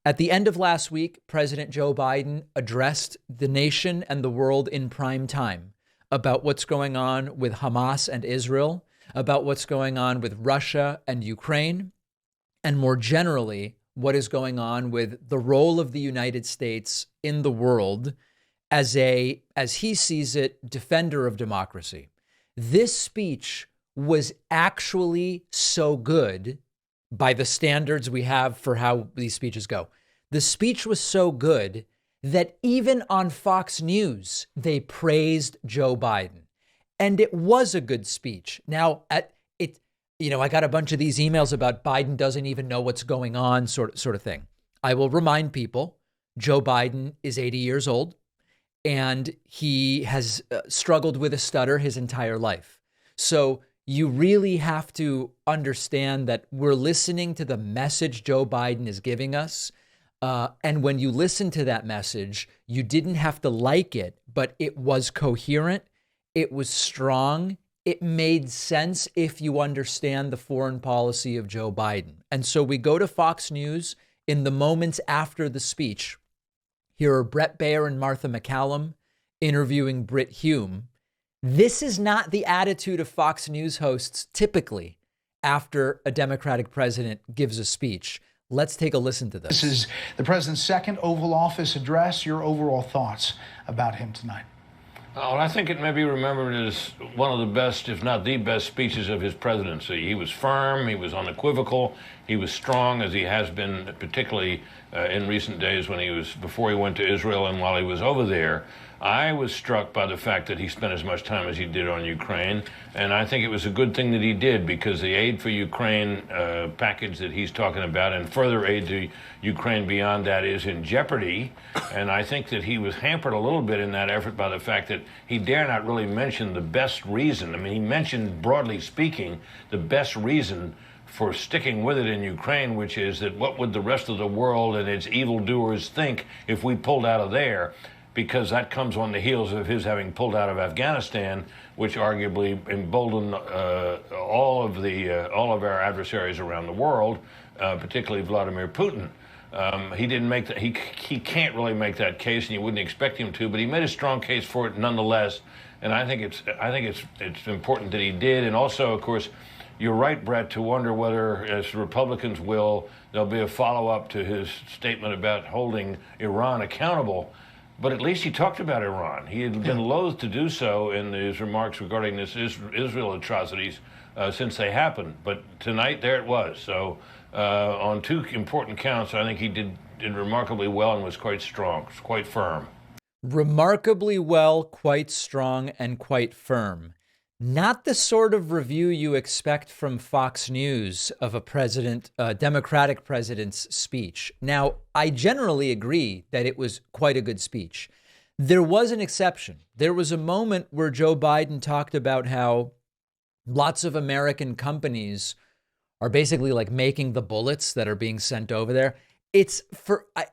At the end of last week, President Joe Biden addressed the nation and the world in prime time about what's going on with Hamas and Israel, about what's going on with Russia and Ukraine, and more generally, what is going on with the role of the United States in the world as he sees it, defender of democracy. This speech was actually so good by the standards we have for how these speeches go. The speech was so good that even on Fox News, they praised Joe Biden. And it was a good speech. Now, I got a bunch of these emails about Biden doesn't even know what's going on, sort of thing. I will remind people, Joe Biden is 80 years old and he has struggled with a stutter his entire life. So you really have to understand that we're listening to the message Joe Biden is giving us. And when you listen to that message, you didn't have to like it, but it was coherent. It was strong. It made sense if you understand the foreign policy of Joe Biden. And so we go to Fox News in the moments after the speech. Here are Bret Baier and Martha MacCallum interviewing Brit Hume. This is not the attitude of Fox News hosts typically after a Democratic president gives a speech. Let's take a listen to this. This is the president's second Oval Office address. Your overall thoughts about him tonight? Well, I think it may be remembered as one of the best, if not the best, speeches of his presidency. He was firm, he was unequivocal, he was strong, as he has been, particularly in recent days before he went to Israel and while he was over there. I was struck by the fact that he spent as much time as he did on Ukraine, and I think it was a good thing that he did, because the aid for Ukraine package that he's talking about and further aid to Ukraine beyond that is in jeopardy. And I think that he was hampered a little bit in that effort by the fact that he dare not really mention the best reason. I mean, he mentioned, broadly speaking, the best reason for sticking with it in Ukraine, which is that what would the rest of the world and its evildoers think if we pulled out of there? Because that comes on the heels of his having pulled out of Afghanistan, which arguably emboldened all of our adversaries around the world, particularly Vladimir Putin. He didn't make that. He can't really make that case, and you wouldn't expect him to. But he made a strong case for it nonetheless, and I think it's important that he did. And also, of course, you're right, Brett, to wonder whether, as Republicans will, there'll be a follow-up to his statement about holding Iran accountable. But at least he talked about Iran. He had been loath to do so in his remarks regarding this Israel atrocities since they happened. But tonight, there it was. So on two important counts, I think he did remarkably well and was quite strong, quite firm. Remarkably well, quite strong, and quite firm. Not the sort of review you expect from Fox News of a Democratic president's speech. Now, I generally agree that it was quite a good speech. There was an exception. There was a moment where Joe Biden talked about how lots of American companies are basically like making the bullets that are being sent over there.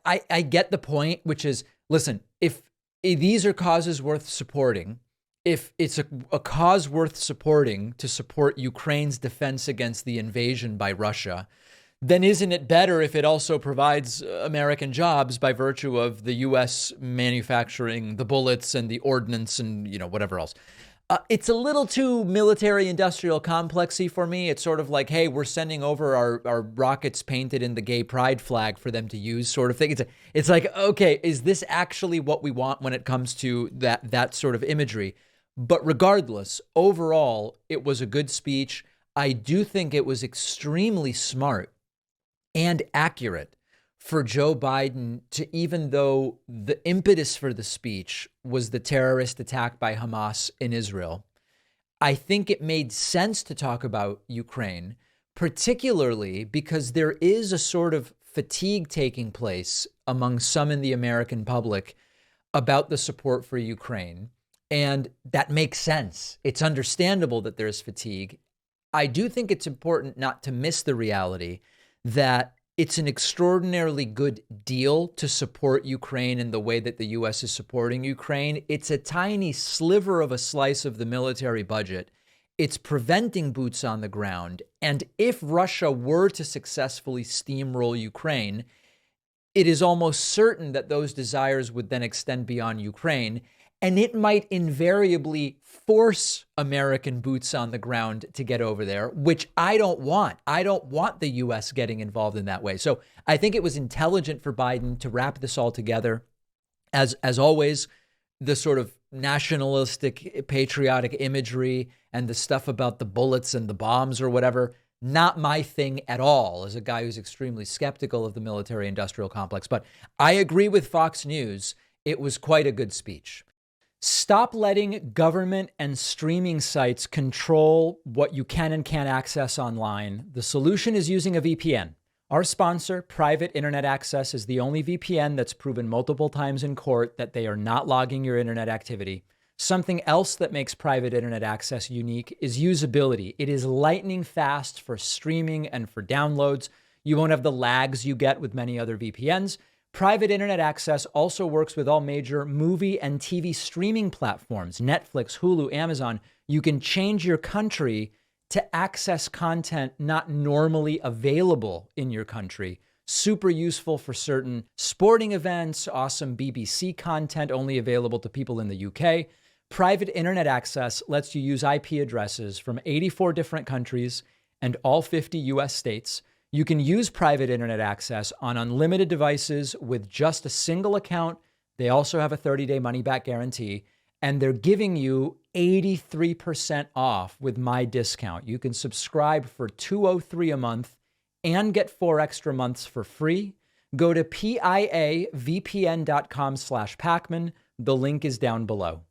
I get the point, which is, listen, if these are causes worth supporting, if it's a cause worth supporting to support Ukraine's defense against the invasion by Russia, then isn't it better if it also provides American jobs by virtue of the U.S. manufacturing the bullets and the ordnance and, whatever else? It's a little too military industrial complexy for me. It's sort of like, hey, we're sending over our rockets painted in the gay pride flag for them to use, sort of thing. It's like, okay, is this actually what we want when it comes to that sort of imagery? But regardless, overall, it was a good speech. I do think it was extremely smart and accurate for Joe Biden to, even though the impetus for the speech was the terrorist attack by Hamas in Israel, I think it made sense to talk about Ukraine, particularly because there is a sort of fatigue taking place among some in the American public about the support for Ukraine. And that makes sense. It's understandable that there's fatigue. I do think it's important not to miss the reality that it's an extraordinarily good deal to support Ukraine in the way that the U.S. is supporting Ukraine. It's a tiny sliver of a slice of the military budget. It's preventing boots on the ground. And if Russia were to successfully steamroll Ukraine, it is almost certain that those desires would then extend beyond Ukraine, and it might invariably force American boots on the ground to get over there, which I don't want. I don't want the U.S. getting involved in that way. So I think it was intelligent for Biden to wrap this all together. As always, the sort of nationalistic, patriotic imagery and the stuff about the bullets and the bombs or whatever, not my thing at all, as a guy who's extremely skeptical of the military-industrial complex. But I agree with Fox News. It was quite a good speech. Stop letting government and streaming sites control what you can and can't access online. The solution is using a VPN. Our sponsor, Private Internet Access, is the only VPN that's proven multiple times in court that they are not logging your internet activity. Something else that makes Private Internet Access unique is usability. It is lightning fast for streaming and for downloads. You won't have the lags you get with many other VPNs. Private Internet Access also works with all major movie and TV streaming platforms, Netflix, Hulu, Amazon. You can change your country to access content not normally available in your country. Super useful for certain sporting events, awesome BBC content only available to people in the UK. Private Internet Access lets you use IP addresses from 84 different countries and all 50 US states. You can use Private Internet Access on unlimited devices with just a single account. They also have a 30-day money-back guarantee, and they're giving you 83% off with my discount. You can subscribe for $203 a month and get 4 extra months for free. Go to piavpn.com/Pacman. The link is down below.